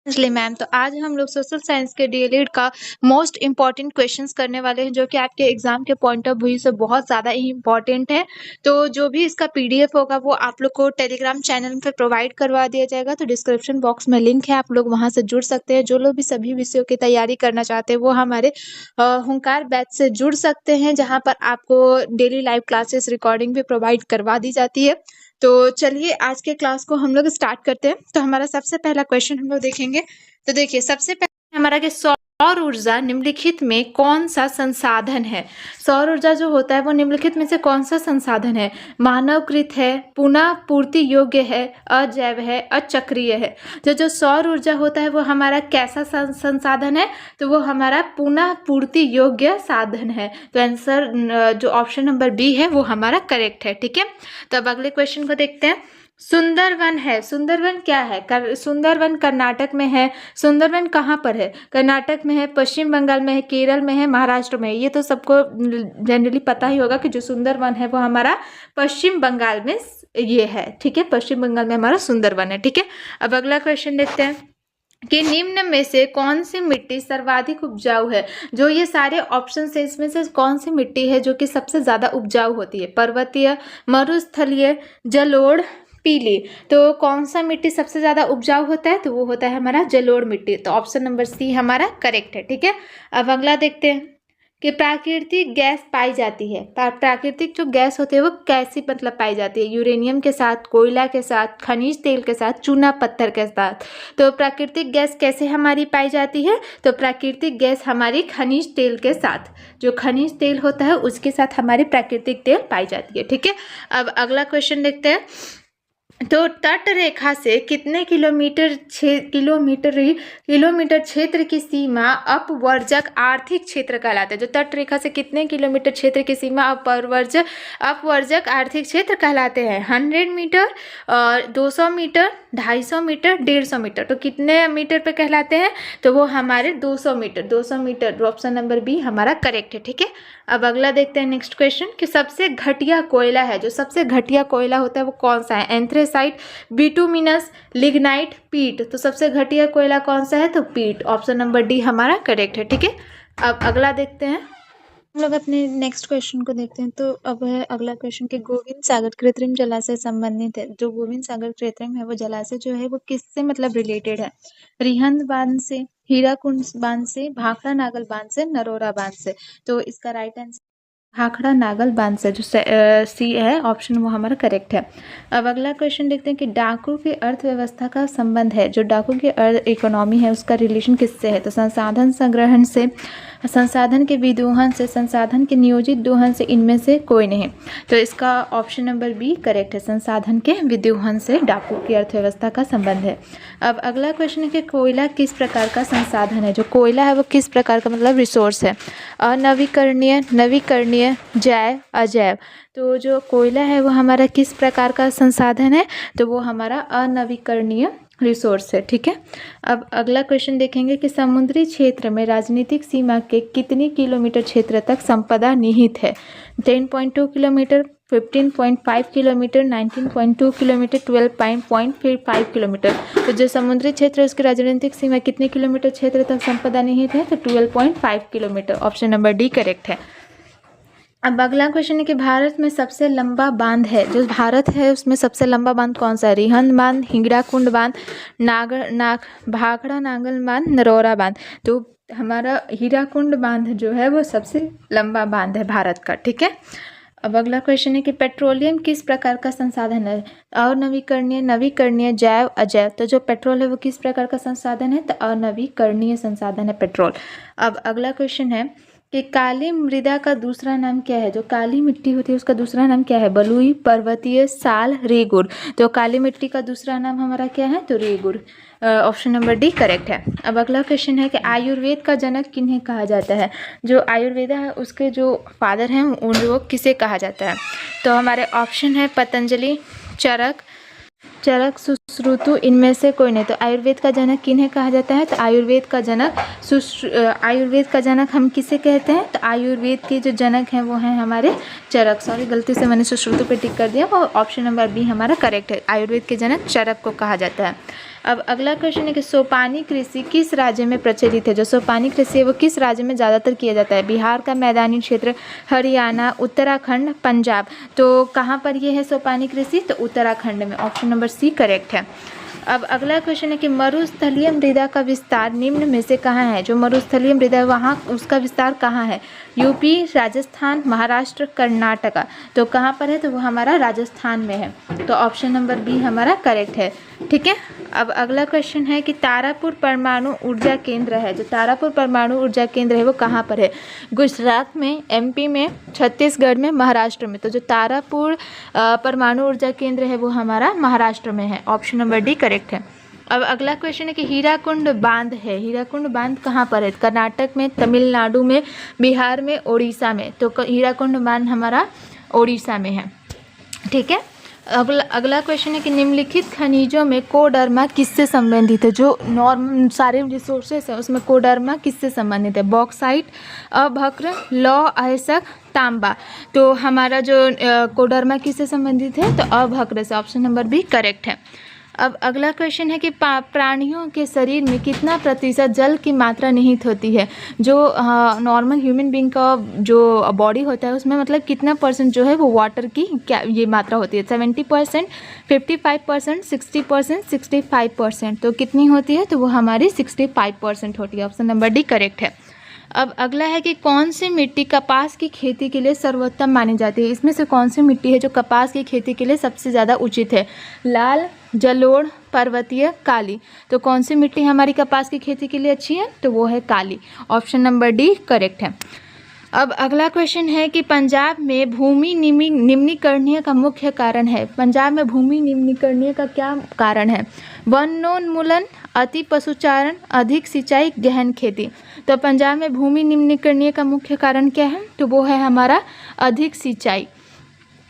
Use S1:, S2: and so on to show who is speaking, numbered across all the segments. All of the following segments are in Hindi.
S1: इसलिए मैम, तो आज हम लोग सोशल साइंस के डीएलएड का मोस्ट इम्पॉर्टेंट क्वेश्चंस करने वाले हैं, जो कि आपके एग्जाम के पॉइंट ऑफ व्यू से बहुत ज़्यादा ही इम्पॉर्टेंट है। तो जो भी इसका पीडीएफ होगा वो आप लोग को टेलीग्राम चैनल पे प्रोवाइड करवा दिया जाएगा। तो डिस्क्रिप्शन बॉक्स में लिंक है, आप लोग वहाँ से जुड़ सकते हैं। जो लोग भी सभी विषयों की तैयारी करना चाहते हैं वो हमारे हुंकार बैच से जुड़ सकते हैं, जहाँ पर आपको डेली लाइव क्लासेस रिकॉर्डिंग भी प्रोवाइड करवा दी जाती है। तो चलिए आज के क्लास को हम लोग स्टार्ट करते हैं। तो हमारा सबसे पहला क्वेश्चन हम लोग देखेंगे। तो देखिए, सबसे पहले हमारा कि सौर ऊर्जा निम्नलिखित में कौन सा संसाधन है। सौर ऊर्जा जो होता है वो निम्नलिखित में से कौन सा संसाधन है। मानवकृत है, पुनः पूर्ति योग्य है, अजैव है, अचक्रीय है। जो सौर ऊर्जा होता है वो हमारा कैसा संसाधन है, तो वो हमारा पुनः पूर्ति योग्य साधन है। तो आंसर जो ऑप्शन नंबर बी है वो हमारा करेक्ट है। ठीक है, तो अब अगले क्वेश्चन को देखते हैं। सुंदरवन है, सुंदरवन क्या है? सुंदरवन कर्नाटक में है। सुंदरवन कहाँ पर है? कर्नाटक में है, पश्चिम बंगाल में है, केरल में है, महाराष्ट्र में है। ये तो सबको जनरली पता ही होगा कि जो सुंदरवन है वो हमारा पश्चिम बंगाल में ये है। ठीक है, पश्चिम बंगाल में हमारा सुंदरवन है। ठीक है, अब अगला क्वेश्चन देखते हैं कि निम्न में से कौन सी मिट्टी सर्वाधिक उपजाऊ है। जो ये सारे ऑप्शन है इसमें से कौन सी मिट्टी है जो कि सबसे ज़्यादा उपजाऊ होती है। पर्वतीय, मरुस्थलीय, जलोढ़, पीली। तो कौन सा मिट्टी सबसे ज़्यादा उपजाऊ होता है, तो वो होता है हमारा जलोढ़ मिट्टी। तो ऑप्शन नंबर सी हमारा करेक्ट है। ठीक है, अब अगला देखते हैं कि प्राकृतिक गैस पाई जाती है। प्राकृतिक जो गैस होती है वो कैसी मतलब पाई जाती है। यूरेनियम के साथ, कोयला के साथ, खनिज तेल के साथ, चूना पत्थर के साथ। तो प्राकृतिक गैस कैसे हमारी पाई जाती है, तो प्राकृतिक गैस हमारी खनिज तेल के साथ, जो खनिज तेल होता है उसके साथ हमारी प्राकृतिक तेल पाई जाती है। ठीक है, अब अगला क्वेश्चन देखते हैं। तो तट रेखा से कितने किलोमीटर क्षेत्र की सीमा अपवर्जक आर्थिक क्षेत्र कहलाता है। जो तट रेखा से कितने किलोमीटर क्षेत्र की सीमा अपवर्जक आर्थिक क्षेत्र कहलाते हैं। 100 मीटर, 200 मीटर, 250 मीटर, 150 मीटर। तो कितने मीटर पे कहलाते हैं, तो वो हमारे 200 metre. 200 metre option number B हमारा करेक्ट है। ठीक है, अब अगला देखते हैं नेक्स्ट क्वेश्चन कि सबसे घटिया कोयला है। जो सबसे घटिया कोयला होता है वो कौन सा है। एंथ्रेसाइट, बिटुमिनस, लिग्नाइट, पीट। तो सबसे घटिया कोयला कौन सा है, तो पीट। ऑप्शन नंबर डी हमारा करेक्ट है। ठीक है, अब अगला देखते हैं। हम लोग अपने नेक्स्ट क्वेश्चन को देखते हैं। तो अब है अगला क्वेश्चन कि गोविंद सागर कृत्रिम जलाशय संबंधित है। जो गोविंद सागर कृत्रिम है वो जलाशय जो है वो किससे मतलब रिलेटेड है। रिहंद बांध से, हीराकुंड बांध से, भाखड़ा नागल बांध से, नरोरा बांध से। तो इसका राइट आंसर भाखड़ा नागल बांध से, जो सी है ऑप्शन वो हमारा करेक्ट है। अब अगला क्वेश्चन देखते हैं कि डाकू की अर्थव्यवस्था का संबंध है। जो डाकू की इकोनॉमी है उसका रिलेशन किससे है, तो संसाधन संग्रहण से, संसाधन के विदोहन से, संसाधन के नियोजित दोहन से, इनमें से कोई नहीं। तो इसका ऑप्शन नंबर बी करेक्ट है। संसाधन के विदोहन से डाकू की अर्थव्यवस्था का संबंध है। अब अगला क्वेश्चन है कि कोयला किस प्रकार का संसाधन है। जो कोयला है वो किस प्रकार का मतलब रिसोर्स है। अनवीकरणीय, नवीकरणीय, जैव, अजैव। तो जो कोयला है वो हमारा किस प्रकार का संसाधन है, तो वो हमारा अनवीकरणीय रिसोर्स है। ठीक है, अब अगला क्वेश्चन देखेंगे कि समुद्री क्षेत्र में राजनीतिक सीमा के कितनी किलोमीटर क्षेत्र तक संपदा निहित है। 10.2 किलोमीटर, 15.5 किलोमीटर, 19.2 किलोमीटर, 12.5 किलोमीटर। तो जो समुद्री क्षेत्र है उसकी राजनीतिक सीमा कितने किलोमीटर क्षेत्र तक संपदा निहित है, तो 12.5 kilometre. Option number D correct है। अब अगला क्वेश्चन है कि भारत में सबसे लंबा बांध है। जो भारत है उसमें सबसे लंबा बांध कौन सा है। रिहंद बांध, हीराकुंड बांध, भाखड़ा नागल बांध, नरोरा बांध। तो हमारा हीराकुंड बांध जो है वो सबसे लंबा बांध है भारत का। ठीक है, अब अगला क्वेश्चन है कि पेट्रोलियम किस प्रकार का संसाधन है। अनवीकरणीय, नवीकरणीय, जैव, अजैव। तो जो पेट्रोल है वो किस प्रकार का संसाधन है, तो अनवीकरणीय संसाधन है पेट्रोल। अब अगला क्वेश्चन है कि काली मृदा का दूसरा नाम क्या है। जो काली मिट्टी होती है उसका दूसरा नाम क्या है। बलुई, पर्वतीय, साल, रेगुर। तो काली मिट्टी का दूसरा नाम हमारा क्या है, तो regur. Option number D correct है। अब अगला क्वेश्चन है कि आयुर्वेद का जनक किन्हें कहा जाता है। जो आयुर्वेदा है उसके जो फादर हैं उन लोग किसे कहा जाता है, तो हमारे ऑप्शन है पतंजलि, चरक, सुश्रुतु, इनमें से कोई नहीं। तो आयुर्वेद का जनक किन्हें कहा जाता है, तो आयुर्वेद का जनक हम किसे कहते हैं, तो आयुर्वेद के जो जनक हैं वो हैं हमारे चरक। सॉरी, गलती से मैंने सुश्रुतु पे टिक कर दिया। वो ऑप्शन नंबर बी हमारा करेक्ट है। आयुर्वेद के जनक चरक को कहा जाता है। अब अगला क्वेश्चन है कि सोपानी कृषि किस राज्य में प्रचलित है। जो सोपानी कृषि है वो किस राज्य में ज़्यादातर किया जाता है। बिहार का मैदानी क्षेत्र, हरियाणा, उत्तराखंड, पंजाब। तो कहाँ पर ये है सोपानी कृषि, तो उत्तराखंड में। ऑप्शन नंबर सी करेक्ट है। अब अगला क्वेश्चन है कि मरुस्थलीय मृदा का विस्तार निम्न में से कहाँ है। जो मरुस्थलीय मृदा है वहाँ उसका विस्तार कहाँ है। यूपी, राजस्थान, महाराष्ट्र, कर्नाटका। तो कहाँ पर है, तो वो हमारा राजस्थान में है। तो ऑप्शन नंबर बी हमारा करेक्ट है। ठीक है। अब अगला क्वेश्चन है कि तारापुर परमाणु ऊर्जा केंद्र है। जो तारापुर परमाणु ऊर्जा केंद्र है वो कहाँ पर है। गुजरात में, एमपी में, छत्तीसगढ़ में, महाराष्ट्र में। तो जो तारापुर परमाणु ऊर्जा केंद्र है वो हमारा महाराष्ट्र में है। ऑप्शन नंबर डी करेक्ट है। अब अगला क्वेश्चन है कि हीराकुंड बांध है। हीराकुंड बांध कहाँ पर है। कर्नाटक में, तमिलनाडु में, बिहार में, उड़ीसा में। तो हीराकुंड बांध हमारा उड़ीसा में है। ठीक है। अगला क्वेश्चन है कि निम्नलिखित खनिजों में कोडर्मा किससे संबंधित है। जो नॉर्मल सारे रिसोर्सेस है उसमें कोडर्मा किससे संबंधित है। बॉक्साइट, अभ्रक, लौह अयस्क, तांबा। तो हमारा जो कोडर्मा किससे संबंधित है, तो अभ्रक से। ऑप्शन नंबर बी करेक्ट है। अब अगला क्वेश्चन है कि प्राणियों के शरीर में कितना प्रतिशत जल की मात्रा निहित होती है। जो नॉर्मल ह्यूमन बीइंग का जो बॉडी होता है उसमें मतलब कितना परसेंट जो है वो वाटर की क्या ये मात्रा होती है। 70%, 55%, 60%, 65%। तो कितनी होती है, तो वो हमारी 65% होती है। ऑप्शन नंबर डी करेक्ट है। अब अगला है कि कौन सी मिट्टी कपास की खेती के लिए सर्वोत्तम मानी जाती है। इसमें से कौन सी मिट्टी है जो कपास की खेती के लिए सबसे ज़्यादा उचित है। लाल, जलोढ़, पर्वतीय, काली। तो कौन सी मिट्टी हमारी कपास की खेती के लिए अच्छी है, तो वो है काली। ऑप्शन नंबर डी करेक्ट है। अब अगला क्वेश्चन है कि पंजाब में भूमि निम्नीकरणीय का मुख्य कारण है। पंजाब में भूमि निम्नीकरणीय का क्या कारण है। वनोन्मूलन, अति पशुचारण, अधिक सिंचाई, गहन खेती। तो पंजाब में भूमि निम्नीकरणीय का मुख्य कारण क्या है, तो वो है हमारा अधिक सिंचाई।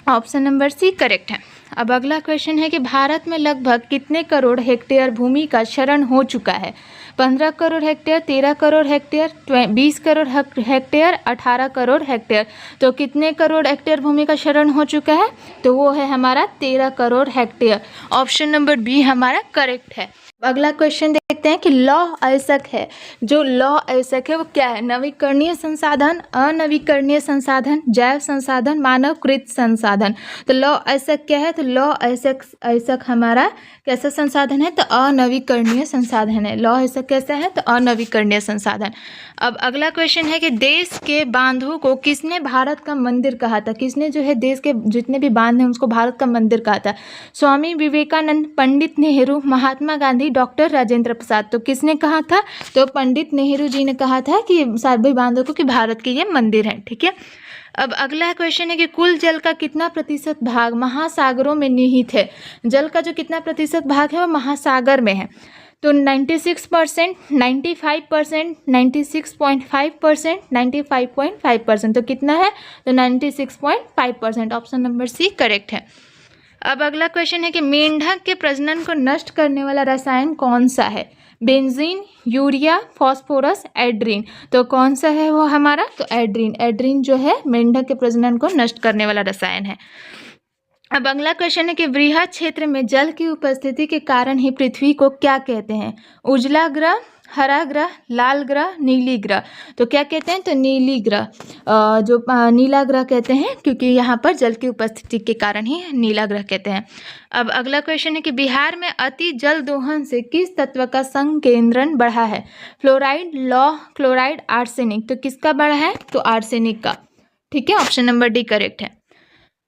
S1: ऑप्शन नंबर सी करेक्ट है। अब अगला क्वेश्चन है कि भारत में लगभग कितने करोड़ हेक्टेयर भूमि का क्षरण हो चुका है। 15 crore hectare, 13 crore hectare, 20 crore hectare, 18 crore hectare. तो कितने करोड़ हेक्टेयर भूमि का क्षरण हो चुका है, तो वो है हमारा 13 crore hectare. Option number B हमारा करेक्ट है। अगला क्वेश्चन देखते हैं कि लौह अयस्क है। जो लौह अयस्क है वो क्या है। नवीकरणीय संसाधन, अनवीकरणीय संसाधन, जैव संसाधन, मानवकृत संसाधन। तो लौह अयस्क क्या है, तो लौह अयस्क हमारा कैसा संसाधन है, तो अनवीकरणीय संसाधन है। लौह अयस्क कैसा है, तो अनवीकरणीय संसाधन। अब अगला क्वेश्चन है कि देश के बांधों को किसने भारत का मंदिर कहा था। किसने जो है देश के जितने भी बांध हैं उसको भारत का मंदिर कहा था। स्वामी विवेकानंद, पंडित नेहरू, महात्मा गांधी, डॉक्टर राजेंद्र प्रसाद। तो किसने कहा था, तो पंडित नेहरू जी ने कहा था कि सभी बांधों को कि भारत के ये मंदिर हैं। ठीक है। अब अगला क्वेश्चन है कि कुल जल का कितना प्रतिशत भाग महासागरों में निहित है। जल का जो कितना प्रतिशत भाग है वो महासागर में है। तो 96%, 95%, 96.5%, 95.5%। तो कितना है, तो 96.5%। ऑप्शन नंबर सी करेक्ट है। अब अगला क्वेश्चन है कि मेंढक के प्रजनन को नष्ट करने वाला रसायन कौन सा है। Benzene, urea, phosphorus, एड्रीन। तो कौन सा है वो हमारा, तो एड्रीन। एड्रीन जो है मेंढक के प्रजनन को नष्ट करने वाला रसायन है। अब अगला क्वेश्चन है कि वृहद क्षेत्र में जल की उपस्थिति के कारण ही पृथ्वी को क्या कहते हैं। उजला ग्रह, हरा ग्रह, लाल ग्रह, नीली ग्रह। तो क्या कहते हैं, तो नीली ग्रह, जो नीला ग्रह कहते हैं क्योंकि यहाँ पर जल की उपस्थिति के कारण ही नीला ग्रह कहते हैं। अब अगला क्वेश्चन है कि बिहार में अति जल दोहन से किस तत्व का संकेंद्रण बढ़ा है। फ्लोराइड, लौह, क्लोराइड, आर्सेनिक। तो किसका बढ़ा है, तो आर्सेनिक का। ठीक है। ऑप्शन नंबर डी करेक्ट है।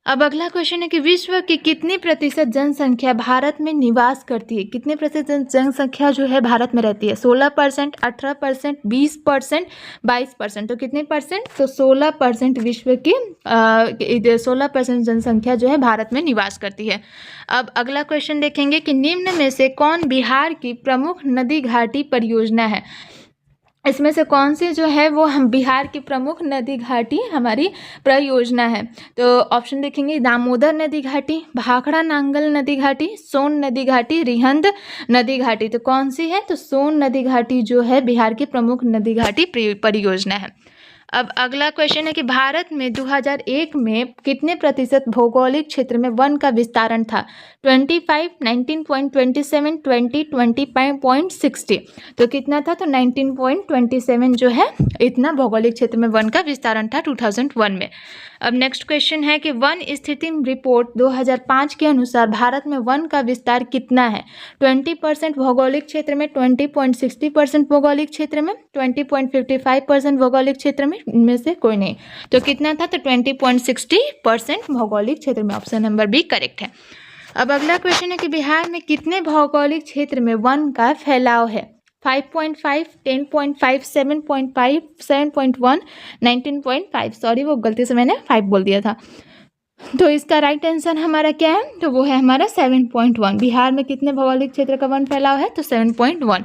S1: अब अगला क्वेश्चन है कि विश्व की कितनी प्रतिशत जनसंख्या भारत में निवास करती है। कितने प्रतिशत जनसंख्या जो है भारत में रहती है। 16%, 18%, 20%, 22%। तो कितने परसेंट, तो 16% विश्व की 16% जनसंख्या जो है भारत में निवास करती है। अब अगला क्वेश्चन देखेंगे कि निम्न में से कौन बिहार की प्रमुख नदी घाटी परियोजना है। इसमें से कौन सी जो है वो हम बिहार की प्रमुख नदी घाटी हमारी परियोजना है। तो ऑप्शन देखेंगे दामोदर नदी घाटी, भाखड़ा नांगल नदी घाटी, सोन नदी घाटी, रिहंद नदी घाटी। तो कौन सी है, तो सोन नदी घाटी जो है बिहार की प्रमुख नदी घाटी परियोजना है। अब अगला क्वेश्चन है कि भारत में 2001 में कितने प्रतिशत भौगोलिक क्षेत्र में वन का विस्तारण था? 25, 19.27, 20, 20.60। तो कितना था? तो 19.27 जो है इतना भौगोलिक क्षेत्र में वन का विस्तारण था 2001 में। अब नेक्स्ट क्वेश्चन है कि वन स्थिति रिपोर्ट 2005 के अनुसार भारत में वन का विस्तार कितना है? 20% भौगोलिक क्षेत्र में, 20.60% भौगोलिक क्षेत्र में, 20.55% भौगोलिक क्षेत्र में, इनमें से कोई नहीं। तो कितना था? तो 20.60% भौगोलिक क्षेत्र में। ऑप्शन नंबर बी करेक्ट है। अब अगला क्वेश्चन है कि बिहार में कितने भौगोलिक क्षेत्र में वन का फैलाव है? 5.5, 10.5, 7.5, 7.1, 19.5। सॉरी, वो गलती से मैंने 5 बोल दिया था। तो इसका राइट आंसर हमारा क्या है? तो वो है हमारा 7.1। बिहार में कितने भौगोलिक क्षेत्र का वन फैलाव है? तो 7.1।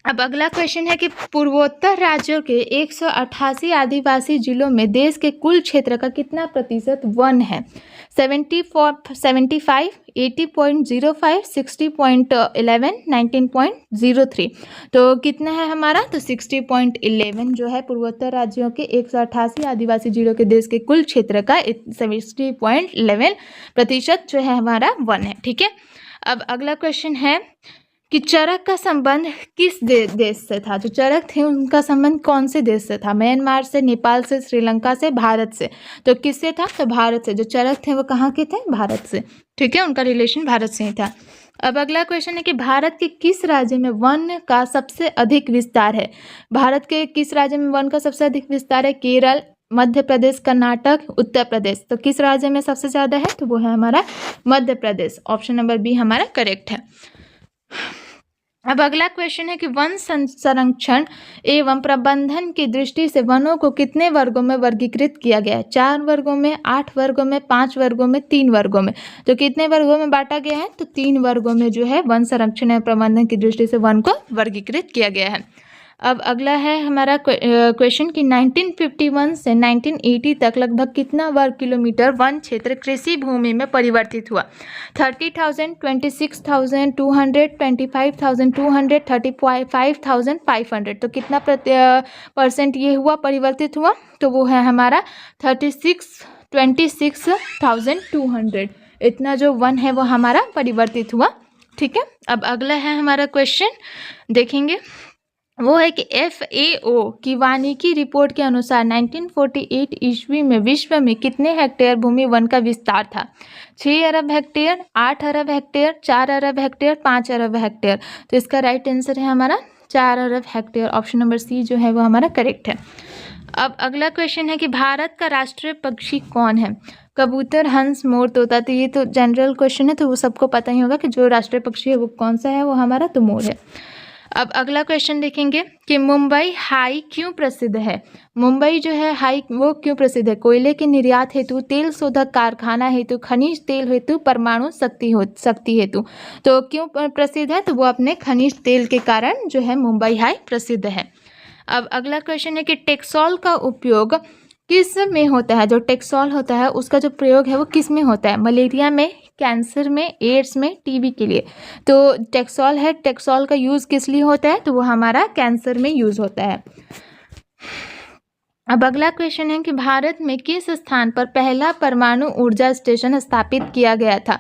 S1: अब अगला क्वेश्चन है कि पूर्वोत्तर राज्यों के 188 आदिवासी जिलों में देश के कुल क्षेत्र का कितना प्रतिशत वन है? 75, 80.05, 60.11, 19.03। तो कितना है हमारा? तो 60.11 जो है पूर्वोत्तर राज्यों के 188 आदिवासी जिलों के देश के कुल क्षेत्र का 60.11% जो है हमारा वन है। ठीक है। अब अगला क्वेश्चन है कि चरक का संबंध किस देश से था? जो चरक थे उनका संबंध कौन से देश से था? म्यांमार से, नेपाल से, श्रीलंका से, भारत से। तो किससे था? तो भारत से। जो चरक थे वो कहाँ के थे? भारत से। ठीक है, उनका रिलेशन भारत से ही था। अब अगला क्वेश्चन है कि भारत के किस राज्य में वन का सबसे अधिक विस्तार है? भारत के किस राज्य में वन का सबसे अधिक विस्तार है? केरल, मध्य प्रदेश, कर्नाटक, उत्तर प्रदेश। तो किस राज्य में सबसे ज़्यादा है? तो वो है हमारा Madhya Pradesh. Option number B हमारा करेक्ट है। अब अगला क्वेश्चन है कि वन संरक्षण एवं प्रबंधन की दृष्टि से वनों को कितने वर्गों में वर्गीकृत किया गया है? 4 वर्गों में, 8 वर्गों में, 5 वर्गों में, 3 वर्गों में। तो कितने वर्गों में बांटा गया है? तो 3 वर्गों में जो है वन संरक्षण एवं प्रबंधन की दृष्टि से वन को वर्गीकृत किया गया है। अब अगला है हमारा क्वेश्चन कि 1951 से 1980 तक लगभग कितना वर्ग किलोमीटर वन क्षेत्र कृषि भूमि में परिवर्तित हुआ? 30,000, 26,200, 25,200, 35,500। तो कितना % ये हुआ परिवर्तित हुआ? तो वो है हमारा 26,200। इतना जो वन है वो हमारा परिवर्तित हुआ। ठीक है। अब अगला है हमारा क्वेश्चन, देखेंगे वो है कि FAO की वानिकी रिपोर्ट के अनुसार 1948 ईस्वी में विश्व में कितने हेक्टेयर भूमि वन का विस्तार था? 6 अरब हेक्टेयर, 8 अरब हेक्टेयर, 4 अरब हेक्टेयर, 5 अरब हेक्टेयर। तो इसका राइट आंसर है हमारा 4 अरब हेक्टेयर। ऑप्शन नंबर सी जो है वो हमारा करेक्ट है। अब अगला क्वेश्चन है कि भारत का राष्ट्रीय पक्षी कौन है? कबूतर, हंस, मोर, तोता। तो ये तो जनरल क्वेश्चन है, तो वो सबको पता ही होगा कि जो राष्ट्रीय पक्षी है वो कौन सा है, वो हमारा तो मोर है। अब अगला क्वेश्चन देखेंगे कि मुंबई हाई क्यों प्रसिद्ध है? मुंबई जो है हाई वो क्यों प्रसिद्ध है? कोयले के निर्यात हेतु, तेल शोधक कारखाना हेतु, खनिज तेल हेतु, परमाणु शक्ति हेतु। तो क्यों प्रसिद्ध है? तो वो अपने खनिज तेल के कारण जो है मुंबई हाई प्रसिद्ध है। अब अगला क्वेश्चन है कि टेक्सोल का उपयोग किस में होता है? जो टेक्सोल होता है उसका जो प्रयोग है वो किस में होता है? मलेरिया में, कैंसर में, एड्स में, टीबी के लिए। तो टेक्सोल है, टेक्सोल का यूज़ किस लिए होता है? तो वो हमारा कैंसर में यूज़ होता है। अब अगला क्वेश्चन है कि भारत में किस स्थान पर पहला परमाणु ऊर्जा स्टेशन स्थापित किया गया था?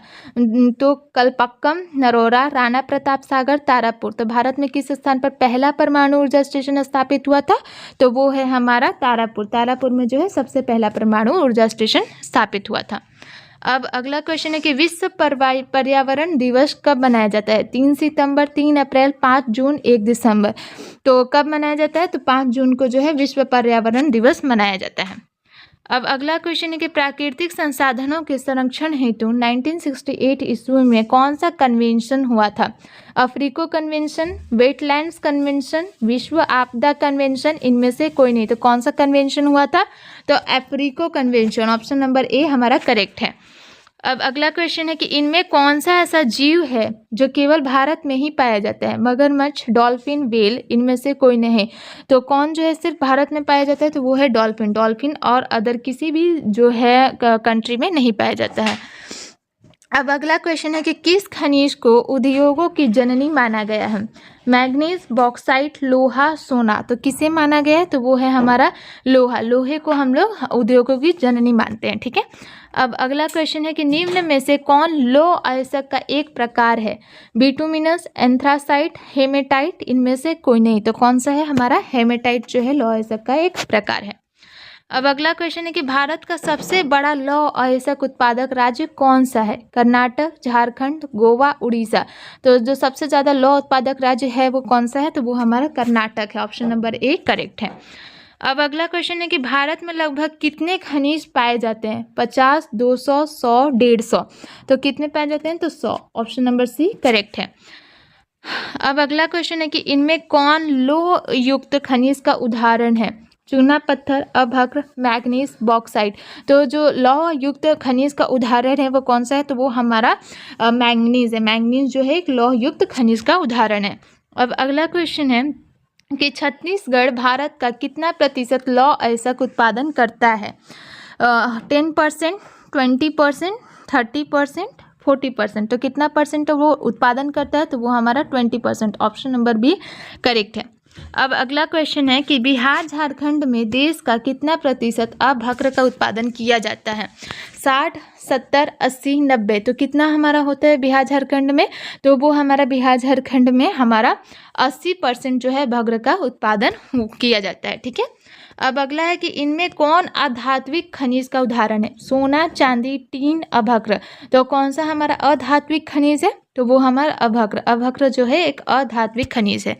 S1: तो कलपक्कम, नरोरा, राणा प्रताप सागर, तारापुर। तो भारत में किस स्थान पर पहला परमाणु ऊर्जा स्टेशन स्थापित हुआ था? तो वो है हमारा तारापुर। तारापुर में जो है सबसे पहला परमाणु ऊर्जा स्टेशन स्थापित हुआ था। अब अगला क्वेश्चन है कि विश्व पर्यावरण दिवस कब मनाया जाता है? 3 सितंबर, 3 अप्रैल, 5 जून, 1 दिसंबर। तो कब मनाया जाता है? तो 5 जून को जो है विश्व पर्यावरण दिवस मनाया जाता है। अब अगला क्वेश्चन है कि प्राकृतिक संसाधनों के संरक्षण हेतु 1968 ईस्वी में कौन सा कन्वेंशन हुआ था? अफ्रीको कन्वेंशन, वेटलैंड्स कन्वेंशन, विश्व आपदा कन्वेंशन, इनमें से कोई नहीं। तो कौन सा कन्वेंशन हुआ था? तो अफ्रीको कन्वेंशन। ऑप्शन नंबर ए हमारा करेक्ट है। अब अगला क्वेश्चन है कि इनमें कौन सा ऐसा जीव है जो केवल भारत में ही पाया जाता है? मगरमच्छ, डॉल्फिन, व्हेल, इनमें से कोई नहीं। तो कौन जो है सिर्फ भारत में पाया जाता है? तो वो है डॉल्फिन। डॉल्फिन और अदर किसी भी जो है कंट्री में नहीं पाया जाता है। अब अगला क्वेश्चन है कि किस खनिज को उद्योगों की जननी माना गया है? मैग्नीज, बॉक्साइट, लोहा, सोना। तो किसे माना गया है? तो वो है हमारा लोहा। लोहे को हम लोग उद्योगों की जननी मानते हैं। ठीक है। अब अगला क्वेश्चन है कि निम्न में से कौन लौह अयस्क का एक प्रकार है? Bituminous, anthracite, haematite. इनमें से कोई नहीं। तो कौन सा है? हमारा हेमेटाइट जो है लौह अयस्क का एक प्रकार है। अब अगला क्वेश्चन है कि भारत का सबसे बड़ा लौह अयस्क उत्पादक राज्य कौन सा है? कर्नाटक, झारखंड, गोवा, उड़ीसा। तो जो सबसे ज़्यादा लौह उत्पादक राज्य है वो कौन सा है? तो वो हमारा कर्नाटक है। ऑप्शन नंबर ए करेक्ट है। अब अगला क्वेश्चन है कि भारत में लगभग कितने खनिज पाए जाते हैं? 50, 200, 100, 150। तो कितने पाए जाते हैं? तो 100। ऑप्शन नंबर सी करेक्ट है। अब अगला क्वेश्चन है कि इनमें कौन लौह युक्त खनिज का उदाहरण है? चूना पत्थर, अभ्रक, मैग्नीज, बॉक्साइट। तो जो लौह युक्त खनिज का उदाहरण है वो कौन सा है? तो वो हमारा मैंगनीज है। मैंगनीज जो है एक लौह युक्त खनिज का उदाहरण है। अब अगला क्वेश्चन है कि छत्तीसगढ़ भारत का कितना प्रतिशत लौह अयस्क उत्पादन करता है? 10%, 20%, 30%, 40%। तो कितना परसेंट वो उत्पादन करता है? तो वो हमारा 20%। ऑप्शन नंबर बी करेक्ट है। अब अगला क्वेश्चन है कि बिहार झारखंड में देश का कितना प्रतिशत अभ्रक का उत्पादन किया जाता है? 60, 70, 80, 90। तो कितना हमारा होता है बिहार झारखंड में? तो वो हमारा बिहार झारखंड में हमारा 80% जो है अभ्रक का उत्पादन किया जाता है। ठीक है। अब अगला है कि इनमें कौन अधात्विक खनिज का उदाहरण है? सोना, चांदी, टीन, अभ्रक। तो कौन सा हमारा अधात्विक खनिज है? तो वो हमारा अभ्रक। अभ्रक जो है एक अधात्विक खनिज है।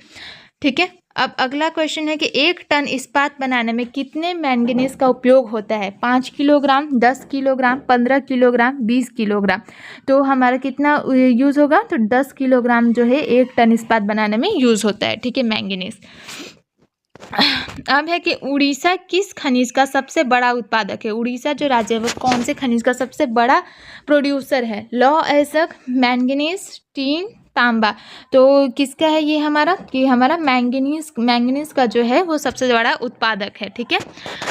S1: ठीक है। अब अगला क्वेश्चन है कि 1 टन इस्पात बनाने में कितने मैंगनीज का उपयोग होता है? 5 किलोग्राम, 10 किलोग्राम, 15 किलोग्राम, 20 किलोग्राम। तो हमारा कितना यूज़ होगा? तो 10 किलोग्राम जो है 1 टन इस्पात बनाने में यूज़ होता है। ठीक है, मैंगनीज। अब है कि उड़ीसा किस खनिज का सबसे बड़ा उत्पादक है? उड़ीसा जो राज्य है वो कौन से खनिज का सबसे बड़ा प्रोड्यूसर है? लौह अयस्क, मैंगनीज, टीन, तांबा। तो किसका है ये हमारा? कि हमारा मैंगनीज का जो है वो सबसे बड़ा उत्पादक है। ठीक है।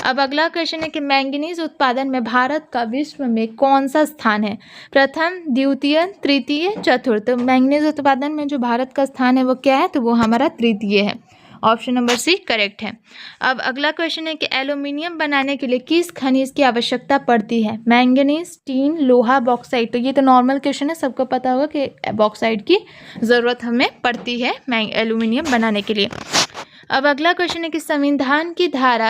S1: अब अगला क्वेश्चन है कि मैंगनीज उत्पादन में भारत का विश्व में कौन सा स्थान है? प्रथम, द्वितीय, तृतीय, चतुर्थ। तो मैंगनीज उत्पादन में जो भारत का स्थान है वो क्या है? तो वो हमारा तृतीय है। ऑप्शन नंबर सी करेक्ट है। अब अगला क्वेश्चन है कि एल्यूमिनियम बनाने के लिए किस खनिज की आवश्यकता पड़ती है? मैंगनीज, टीन, लोहा, बॉक्साइट। तो ये तो नॉर्मल क्वेश्चन है, सबको पता होगा कि बॉक्साइट की ज़रूरत हमें पड़ती है एल्यूमिनियम बनाने के लिए। अब अगला क्वेश्चन है कि संविधान की धारा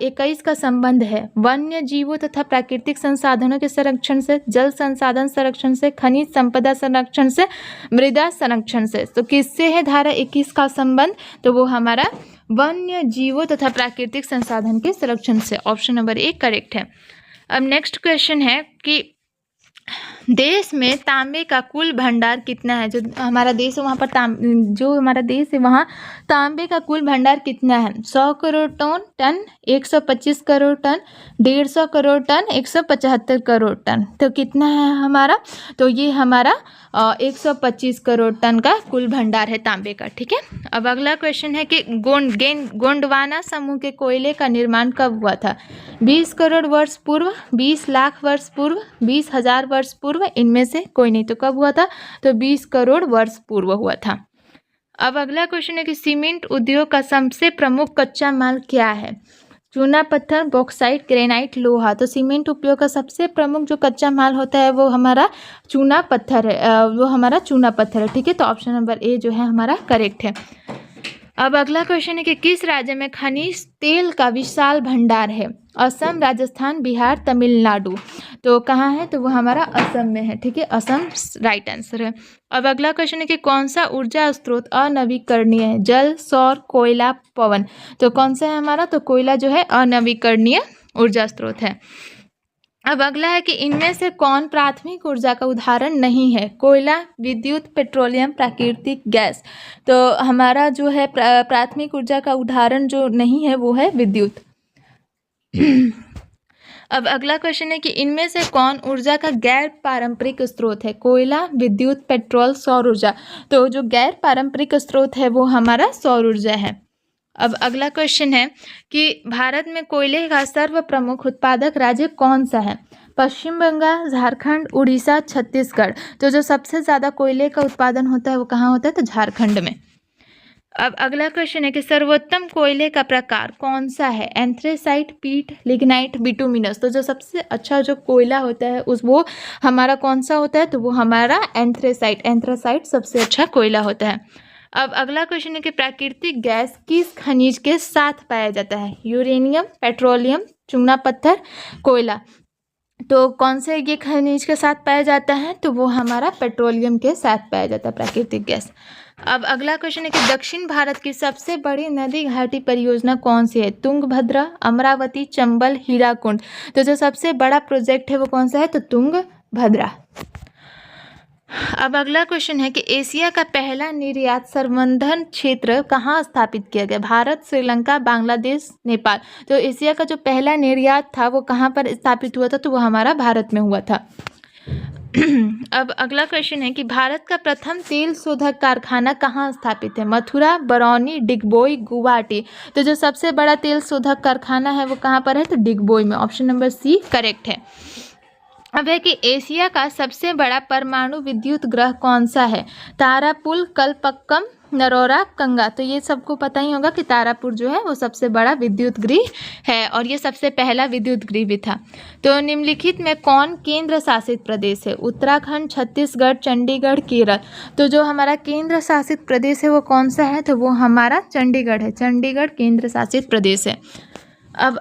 S1: 21 का संबंध है वन्य जीवों तथा प्राकृतिक संसाधनों के संरक्षण से, जल संसाधन संरक्षण से, खनिज संपदा संरक्षण से, मृदा संरक्षण से। तो किससे है धारा 21 का संबंध? तो वो हमारा वन्य जीवों तथा प्राकृतिक संसाधन के संरक्षण से। ऑप्शन नंबर ए करेक्ट है। अब नेक्स्ट क्वेश्चन है कि देश में तांबे का कुल भंडार कितना है? जो हमारा देश है वहाँ पर जो हमारा देश है वहाँ तांबे का कुल भंडार कितना है? 100 crore tonne, 125 crore tonne, 150 crore tonne, 175 crore tonne. तो कितना है हमारा? तो ये हमारा 125 करोड़ टन का कुल भंडार है तांबे का। ठीक है। अब अगला क्वेश्चन है कि गोंडवाना समूह के कोयले का निर्माण कब हुआ था? 20 करोड़ वर्ष पूर्व, 20 लाख वर्ष पूर्व, 20,000 वर्ष पूर्व। इनमें से कोई नहीं। तो कब हुआ था? तो 20 करोड़ वर्ष पूर्व हुआ था। अब अगला क्वेश्चन है कि सीमेंट उद्योग का सबसे प्रमुख कच्चा माल क्या है? चूना पत्थर, बॉक्साइट, ग्रेनाइट, लोहा। तो सीमेंट उपयोग का सबसे प्रमुख जो कच्चा माल होता है वो हमारा चूना पत्थर है। वो हमारा चूना पत्थर है। ठीक है। तो ऑप्शन नंबर ए जो है हमारा करेक्ट है। अब अगला क्वेश्चन है कि किस राज्य में खनिज तेल का विशाल भंडार है? असम, राजस्थान, बिहार, तमिलनाडु। तो कहाँ है? तो वो हमारा असम में है। ठीक है। असम राइट आंसर है। अब अगला क्वेश्चन है कि कौन सा ऊर्जा स्रोत अनवीकरणीय है? जल, सौर, कोयला, पवन। तो कौन सा है हमारा? तो कोयला जो है अनवीकरणीय ऊर्जा स्रोत है। अब अगला है कि इनमें से कौन प्राथमिक ऊर्जा का उदाहरण नहीं है? कोयला, विद्युत, पेट्रोलियम, प्राकृतिक गैस। तो हमारा जो है प्राथमिक ऊर्जा का उदाहरण जो नहीं है वो है विद्युत। अब अगला क्वेश्चन है कि इनमें से कौन ऊर्जा का गैर पारंपरिक स्रोत है? कोयला, विद्युत, पेट्रोल, सौर ऊर्जा। तो जो गैर पारंपरिक स्रोत है वो हमारा सौर ऊर्जा है। अब अगला क्वेश्चन है कि भारत में कोयले का सर्व प्रमुख उत्पादक राज्य कौन सा है? पश्चिम बंगाल, झारखंड, उड़ीसा, छत्तीसगढ़। तो जो सबसे ज़्यादा कोयले का उत्पादन होता है वो कहाँ होता है? तो झारखंड में। अब अगला क्वेश्चन है कि सर्वोत्तम कोयले का प्रकार कौन सा है? एंथ्रेसाइट, पीट, लिग्नाइट, बिटुमिनस। तो जो सबसे अच्छा जो कोयला होता है वो हमारा कौन सा होता है? तो वो हमारा एंथ्रेसाइट। एंथ्रेसाइट सबसे अच्छा कोयला होता है। अब अगला क्वेश्चन है कि प्राकृतिक गैस किस खनिज के साथ पाया जाता है? यूरेनियम, पेट्रोलियम, चूना पत्थर, कोयला। तो कौन से ये खनिज के साथ पाया जाता है? तो वो हमारा पेट्रोलियम के साथ पाया जाता है प्राकृतिक गैस। अब अगला क्वेश्चन है कि दक्षिण भारत की सबसे बड़ी नदी घाटी परियोजना कौन सी है? तुंगभद्रा, अमरावती, चंबल, हीराकुंड। तो जो सबसे बड़ा प्रोजेक्ट है वो कौन सा है? तो तुंगभद्रा। अब अगला क्वेश्चन है कि एशिया का पहला निर्यात संवर्धन क्षेत्र कहाँ स्थापित किया गया? भारत, श्रीलंका, बांग्लादेश, नेपाल। तो एशिया का जो पहला निर्यात था वो कहाँ पर स्थापित हुआ था? तो वो हमारा भारत में हुआ था। अब अगला क्वेश्चन है कि भारत का प्रथम तेल शोधक कारखाना कहाँ स्थापित है? मथुरा, बरौनी, डिगबोई, गुवाहाटी। तो जो सबसे बड़ा तेल शोधक कारखाना है वो कहाँ पर है? तो डिगबोई में। ऑप्शन नंबर सी करेक्ट है। अब है कि एशिया का सबसे बड़ा परमाणु विद्युत ग्रह कौन सा है? तारापुर, कलपक्कम, नरोरा, कंगा। तो ये सबको पता ही होगा कि तारापुर जो है वो सबसे बड़ा विद्युत गृह है और ये सबसे पहला विद्युत गृह भी था। तो निम्नलिखित में कौन केंद्र शासित प्रदेश है? उत्तराखंड, छत्तीसगढ़, चंडीगढ़, केरल। तो जो हमारा केंद्र शासित प्रदेश है वो कौन सा है? तो वो हमारा चंडीगढ़ है। चंडीगढ़ केंद्र शासित प्रदेश है। अब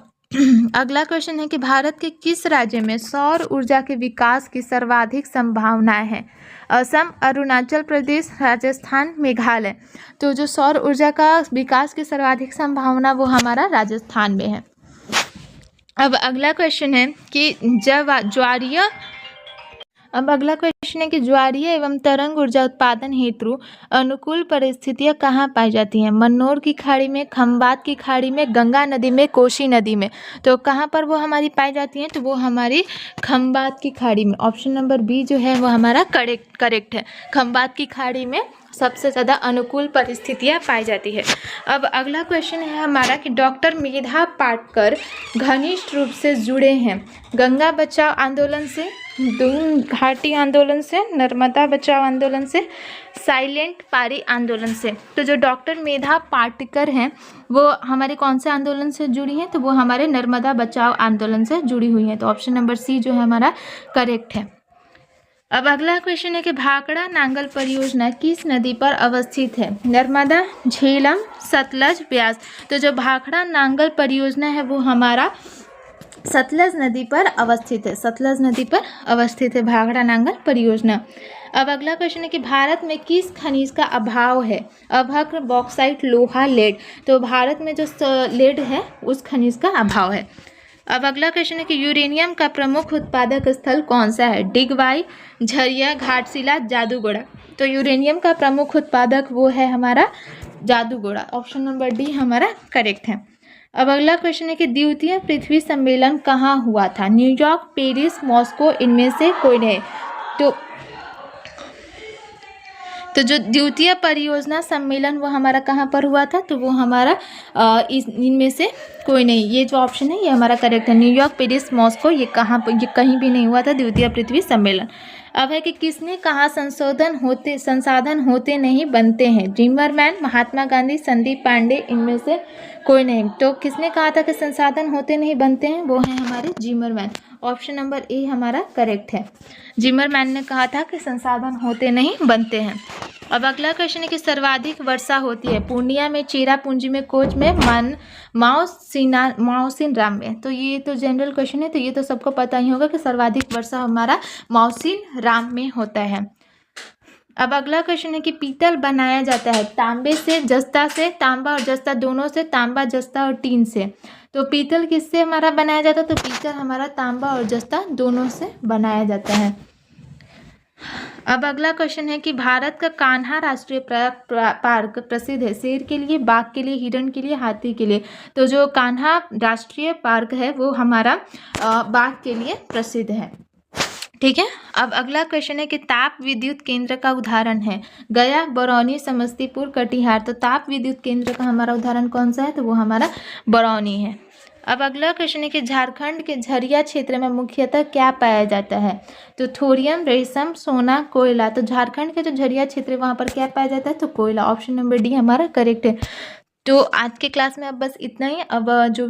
S1: अगला क्वेश्चन है कि भारत के किस राज्य में सौर ऊर्जा के विकास की सर्वाधिक संभावनाएं हैं? असम, अरुणाचल प्रदेश, राजस्थान, मेघालय। तो जो सौर ऊर्जा का विकास की सर्वाधिक संभावना वो हमारा राजस्थान में है। अब अगला क्वेश्चन है कि ज्वारीय एवं तरंग ऊर्जा उत्पादन हेतु अनुकूल परिस्थितियां कहाँ पाई जाती हैं? मन्नौर की खाड़ी में, खंबात की खाड़ी में, गंगा नदी में, कोसी नदी में। तो कहाँ पर वो हमारी पाई जाती हैं? तो वो हमारी खंबात की खाड़ी में। ऑप्शन नंबर बी जो है वो हमारा करेक्ट है। खंबात की खाड़ी में सबसे ज़्यादा अनुकूल परिस्थितियाँ पाई जाती है। अब अगला क्वेश्चन है हमारा कि डॉक्टर मेधा पाटकर घनिष्ठ रूप से जुड़े हैं गंगा बचाओ आंदोलन से, दून घाटी आंदोलन से, नर्मदा बचाओ आंदोलन से, साइलेंट पारी आंदोलन से। तो जो डॉक्टर मेधा पाटकर हैं वो हमारे कौन से आंदोलन से जुड़ी हैं? तो वो हमारे नर्मदा बचाओ आंदोलन से जुड़ी हुई हैं। तो ऑप्शन नंबर सी जो है हमारा करेक्ट है। अब अगला क्वेश्चन है कि भाखड़ा नांगल परियोजना किस नदी पर अवस्थित है? नर्मदा, झेलम, सतलज, ब्यास। तो जो भाखड़ा नांगल परियोजना है वो हमारा सतलज नदी पर अवस्थित है। सतलज नदी पर अवस्थित है भाखड़ा नांगल परियोजना। अब अगला क्वेश्चन है कि भारत में किस खनिज का अभाव है? अभ्रक, बॉक्साइट, लोहा, लेड। तो भारत में जो लेड है उस खनिज का अभाव है। अब अगला क्वेश्चन है कि यूरेनियम का प्रमुख उत्पादक स्थल कौन सा है? डिगवाई, झरिया, घाटशिला, जादूगोड़ा। तो यूरेनियम का प्रमुख उत्पादक वो है हमारा जादूगोड़ा। ऑप्शन नंबर डी हमारा करेक्ट है। अब अगला क्वेश्चन है कि द्वितीय पृथ्वी सम्मेलन कहाँ हुआ था? न्यूयॉर्क, पेरिस, मॉस्को, इनमें से कोई नहीं। तो जो द्वितीय परियोजना सम्मेलन वो हमारा कहाँ पर हुआ था? तो वो हमारा इनमें से कोई नहीं। ये जो ऑप्शन है ये हमारा करेक्ट है। न्यूयॉर्क, पेरिस, मॉस्को ये कहीं भी नहीं हुआ था द्वितीय पृथ्वी सम्मेलन। अब है कि किसने कहा संसाधन होते नहीं बनते हैं? जिमरमैन, महात्मा गांधी, संदीप पांडे, इनमें से कोई नहीं। तो किसने कहा था कि संसाधन होते नहीं बनते हैं? वो है हमारे जिमरमैन। ऑप्शन नंबर ए हमारा करेक्ट है। जिमरमैन ने कहा था कि संसाधन होते नहीं बनते हैं। अब अगला क्वेश्चन है कि सर्वाधिक वर्षा होती है? पूर्णिया में, चेरापूंजी में, कोच में, माओसिन राम में। तो ये तो जनरल क्वेश्चन है तो ये तो सबको पता ही होगा कि सर्वाधिक वर्षा हमारा माओसिन राम में होता है। अब अगला क्वेश्चन है कि पीतल बनाया जाता है तांबे से, जस्ता से, तांबा और जस्ता दोनों से, तांबा, जस्ता और टीन से। तो पीतल किससे हमारा बनाया जाता है? तो पीतल हमारा तांबा और जस्ता दोनों से बनाया जाता है। अब अगला क्वेश्चन है कि भारत का कान्हा राष्ट्रीय पार्क प्रसिद्ध है शेर के लिए, बाघ के लिए, हिरण के लिए, हाथी के लिए। तो जो कान्हा राष्ट्रीय पार्क है वो हमारा बाघ के लिए प्रसिद्ध है। ठीक है। अब अगला क्वेश्चन है कि ताप विद्युत केंद्र का उदाहरण है गया, बरौनी, समस्तीपुर, कटिहार। तो ताप विद्युत केंद्र का हमारा उदाहरण कौन सा है? तो वो हमारा बरौनी है। अब अगला क्वेश्चन है कि झारखंड के झरिया क्षेत्र में मुख्यतः क्या पाया जाता है? तो थोरियम, रेशम, सोना, कोयला। तो झारखंड के जो झरिया क्षेत्र है वहाँ पर क्या पाया जाता है? तो कोयला। ऑप्शन नंबर डी हमारा करेक्ट है। तो आज के क्लास में अब बस इतना ही। अब जो